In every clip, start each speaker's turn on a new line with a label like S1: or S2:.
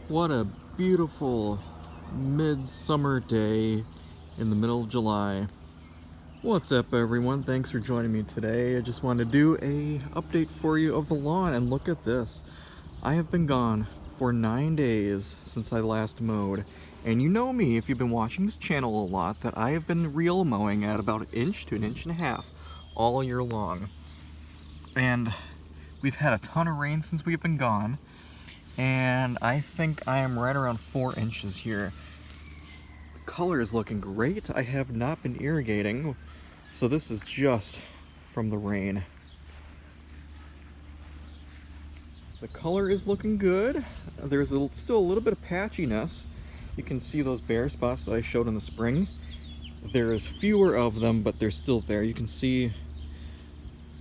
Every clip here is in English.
S1: What a beautiful midsummer day in the middle of July. What's up everyone? Thanks for joining me today. I just wanted to do a update for you of the lawn, and look at this. I have been gone for 9 days since I last mowed. And you know me, if you've been watching this channel a lot, that I have been real mowing at about 1 inch to 1.5 inches all year long. And we've had a ton of rain since we've been gone. And I think I am right around 4 inches here. The color is looking great. I have not been irrigating, so this is just from the rain. The color is looking good. There's still a little bit of patchiness. You can see those bare spots that I showed in the spring. There's fewer of them, but they're still there. You can see,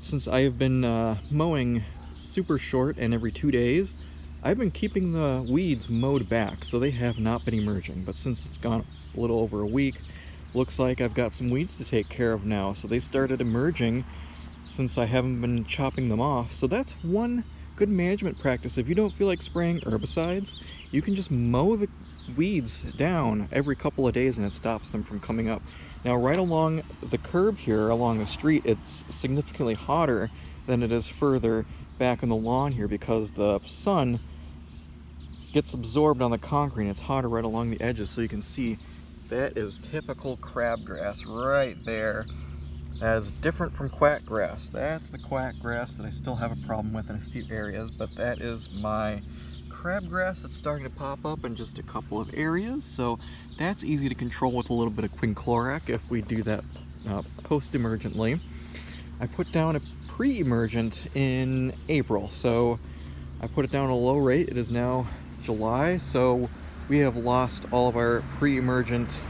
S1: since I have been mowing super short and every 2 days, I've been keeping the weeds mowed back, so they have not been emerging. But since it's gone a little over a week, looks like I've got some weeds to take care of now. So they started emerging since I haven't been chopping them off. So that's one good management practice. If you don't feel like spraying herbicides, you can just mow the weeds down every couple of days and it stops them from coming up. Now, right along the curb here, along the street, it's significantly hotter than it is further back on the lawn here, because the sun gets absorbed on the concrete and it's hotter right along the edges. So you can see that is typical crabgrass right there. That is different from quackgrass. That's the quackgrass that I still have a problem with in a few areas, but that is my crabgrass that's starting to pop up in just a couple of areas. So that's easy to control with a little bit of quinclorac if we do that post-emergently. I put down a pre-emergent in April, so I put it down at a low rate. It is now July, so we have lost all of our pre-emergent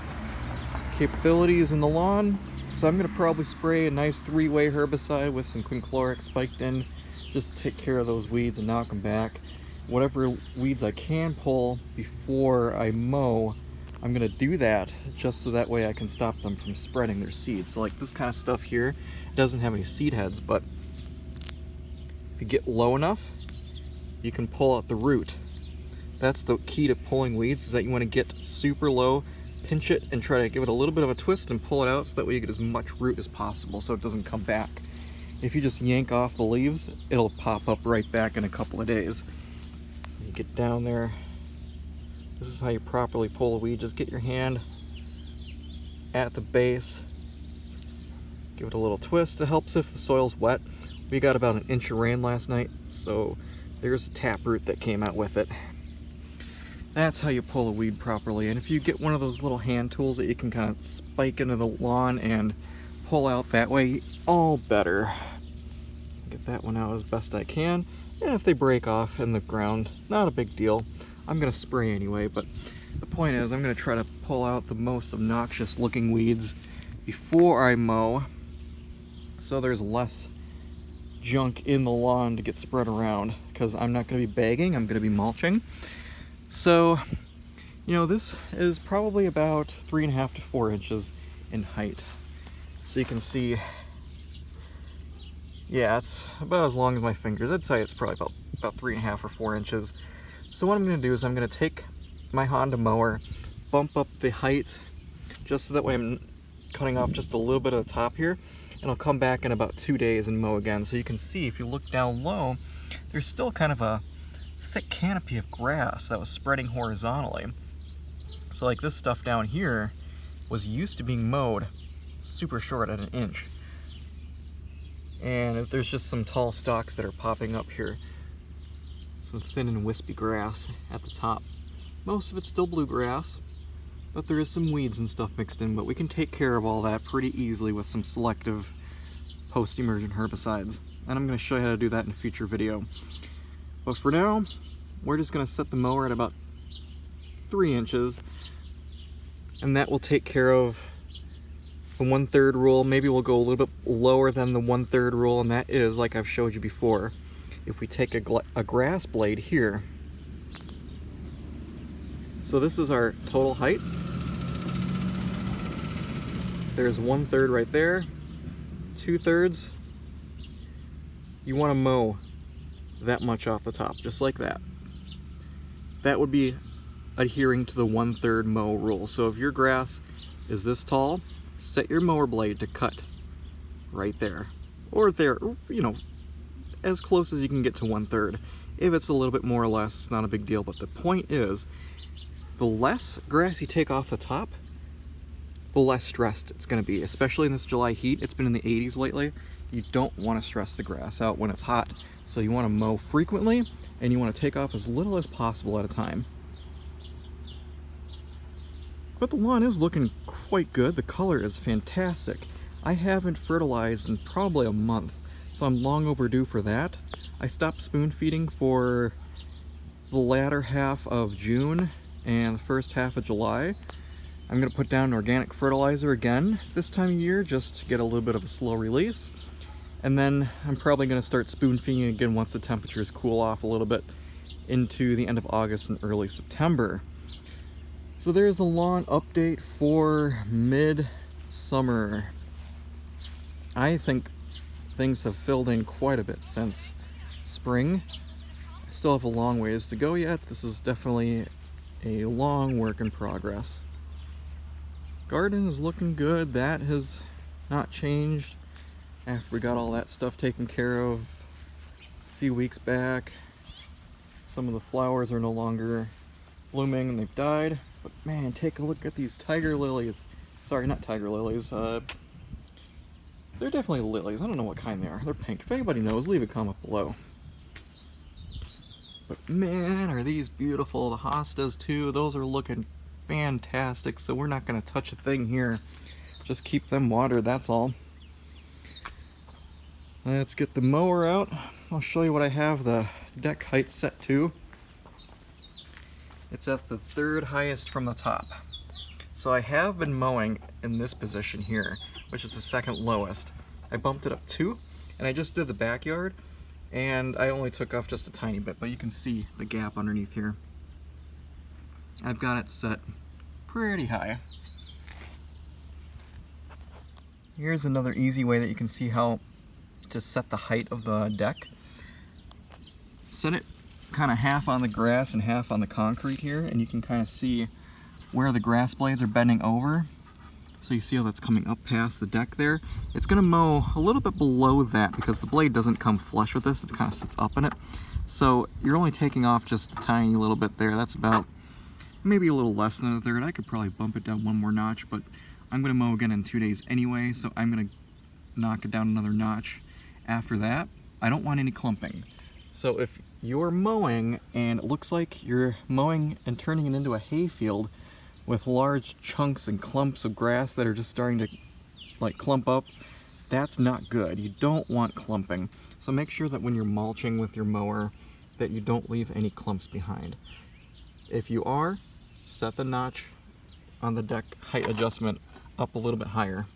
S1: capabilities in the lawn. So I'm going to probably spray a nice 3-way herbicide with some quinclorac spiked in, just to take care of those weeds and knock them back. Whatever weeds I can pull before I mow, I'm going to do that just so that way I can stop them from spreading their seeds. So like this kind of stuff here doesn't have any seed heads, but if you get low enough, you can pull out the root. That's the key to pulling weeds, is that you want to get super low, pinch it, and try to give it a little bit of a twist and pull it out, so that way you get as much root as possible so it doesn't come back. If you just yank off the leaves, it'll pop up right back in a couple of days. So you get down there. This is how you properly pull a weed. Just get your hand at the base, give it a little twist. It helps if the soil's wet. We got about 1 inch of rain last night, so there's a taproot that came out with it. That's how you pull a weed properly. And if you get one of those little hand tools that you can kind of spike into the lawn and pull out that way, all better. Get that one out as best I can. And if they break off in the ground, not a big deal. I'm going to spray anyway, but the point is I'm going to try to pull out the most obnoxious looking weeds before I mow, so there's less junk in the lawn to get spread around, because I'm not going to be bagging, I'm going to be mulching. So, you know, this is probably about 3.5 to 4 inches in height. So you can see, yeah, it's about as long as my fingers. I'd say it's probably about 3.5 or 4 inches. So what I'm going to do is I'm going to take my Honda mower, bump up the height, just so that way I'm cutting off just a little bit of the top here, and I'll come back in about 2 days and mow again. So you can see, if you look down low, there's still kind of a thick canopy of grass that was spreading horizontally. So like this stuff down here was used to being mowed super short at 1 inch. And there's just some tall stalks that are popping up here. Some thin and wispy grass at the top. Most of it's still bluegrass, but there is some weeds and stuff mixed in, but we can take care of all that pretty easily with some selective post-emergent herbicides. And I'm going to show you how to do that in a future video. But for now, we're just going to set the mower at about 3 inches, and that will take care of the 1/3 rule. Maybe we'll go a little bit lower than the 1/3 rule, and that is, like I've showed you before, if we take a grass blade here. So this is our total height. There's 1/3 right there, 2/3. You want to mow that much off the top, just like that. that would be adhering to the 1/3 mow rule. So if your grass is this tall, set your mower blade to cut right there, or there, you know, as close as you can get to 1/3. If it's a little bit more or less, it's not a big deal, but the point is, the less grass you take off the top, the less stressed it's going to be, especially in this July heat. It's been in the 80s lately. You don't want to stress the grass out when it's hot, so you want to mow frequently, and you want to take off as little as possible at a time. But the lawn is looking quite good. The color is fantastic. I haven't fertilized in probably a month, so I'm long overdue for that. I stopped spoon feeding for the latter half of June and the first half of July. I'm going to put down organic fertilizer again this time of year just to get a little bit of a slow release. And then I'm probably going to start spoon feeding again once the temperatures cool off a little bit into the end of August and early September. So there's the lawn update for mid-summer. I think things have filled in quite a bit since spring. I still have a long ways to go yet. This is definitely a long work in progress. Garden is looking good. That has not changed after we got all that stuff taken care of a few weeks back. Some of the flowers are no longer blooming and they've died. But man, take a look at these tiger lilies. Sorry, not tiger lilies. They're definitely lilies. I don't know what kind they are. They're pink. If anybody knows, leave a comment below. But man, are these beautiful. The hostas too. Those are looking fantastic. So we're not going to touch a thing here. Just keep them watered, that's all. Let's get the mower out. I'll show you what I have the deck height set to. It's at the 3rd highest from the top. So I have been mowing in this position here, which is the 2nd lowest. I bumped it up 2, and I just did the backyard, and I only took off just a tiny bit, but you can see the gap underneath here. I've got it set pretty high. Here's another easy way that you can see how to set the height of the deck. Set it kind of half on the grass and half on the concrete here, and you can kind of see where the grass blades are bending over. So you see how that's coming up past the deck there. It's going to mow a little bit below that because the blade doesn't come flush with this. It kind of sits up in it. So you're only taking off just a tiny little bit there. That's about maybe a little less than a third. I could probably bump it down one more notch, but I'm going to mow again in 2 days anyway, so I'm going to knock it down another notch. After that, I don't want any clumping. So if you're mowing and it looks like you're mowing and turning it into a hayfield with large chunks and clumps of grass that are just starting to like clump up, that's not good. You don't want clumping. So make sure that when you're mulching with your mower that you don't leave any clumps behind. If you are, set the notch on the deck height adjustment up a little bit higher.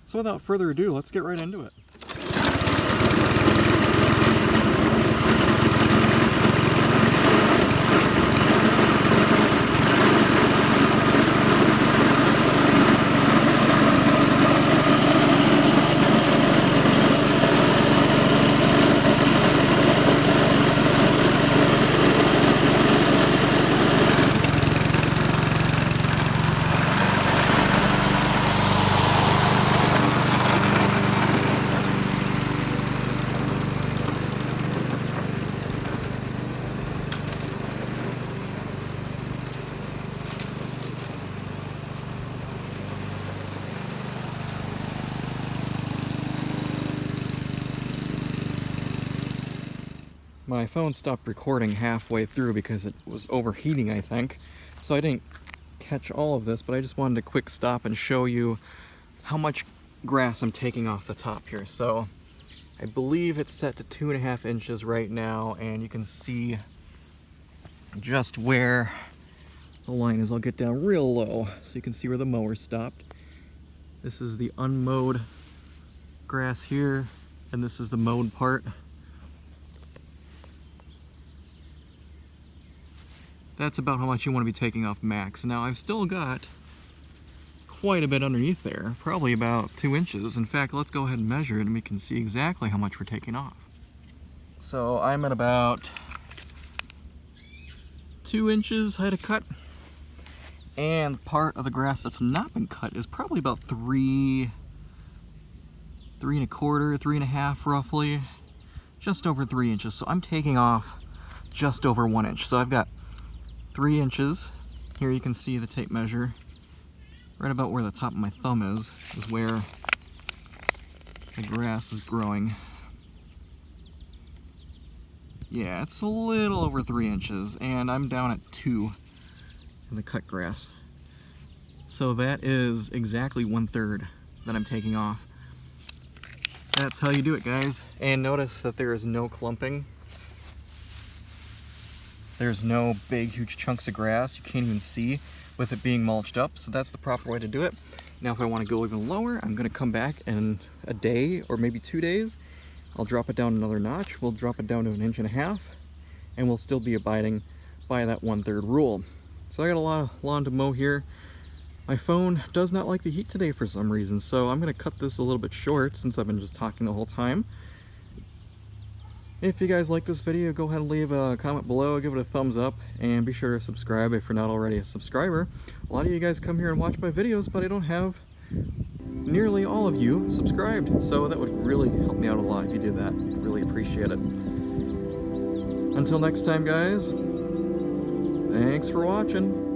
S1: So without further ado, let's get right into it. My phone stopped recording halfway through because it was overheating, I think. So I didn't catch all of this, but I just wanted a quick stop and show you how much grass I'm taking off the top here. So I believe it's set to 2.5 inches right now, and you can see just where the line is. I'll get down real low so you can see where the mower stopped. This is the unmowed grass here, and this is the mowed part. That's about how much you want to be taking off max. Now I've still got quite a bit underneath there, probably about 2 inches. In fact, let's go ahead and measure it and we can see exactly how much we're taking off. So I'm at about 2 inches I had to cut. And part of the grass that's not been cut is probably about 3 1/4, 3 1/2 roughly. Just over 3 inches. So I'm taking off just over 1 inch. So I've got 3 inches. Here you can see the tape measure. Right about where the top of my thumb is where the grass is growing. Yeah, it's a little over 3 inches, and I'm down at 2 in the cut grass. So that is exactly 1/3 that I'm taking off. That's how you do it, guys. And notice that there is no clumping. There's no big, huge chunks of grass you can't even see with it being mulched up. So that's the proper way to do it. Now, if I want to go even lower, I'm going to come back in a day or maybe 2 days. I'll drop it down another notch. We'll drop it down to 1 1/2 inches, and we'll still be abiding by that 1/3 rule. So I got a lot of lawn to mow here. My phone does not like the heat today for some reason, so I'm going to cut this a little bit short since I've been just talking the whole time. If you guys like this video, go ahead and leave a comment below, give it a thumbs up, and be sure to subscribe if you're not already a subscriber. A lot of you guys come here and watch my videos, but I don't have nearly all of you subscribed, so that would really help me out a lot if you did that. Really appreciate it. Until next time, guys, thanks for watching.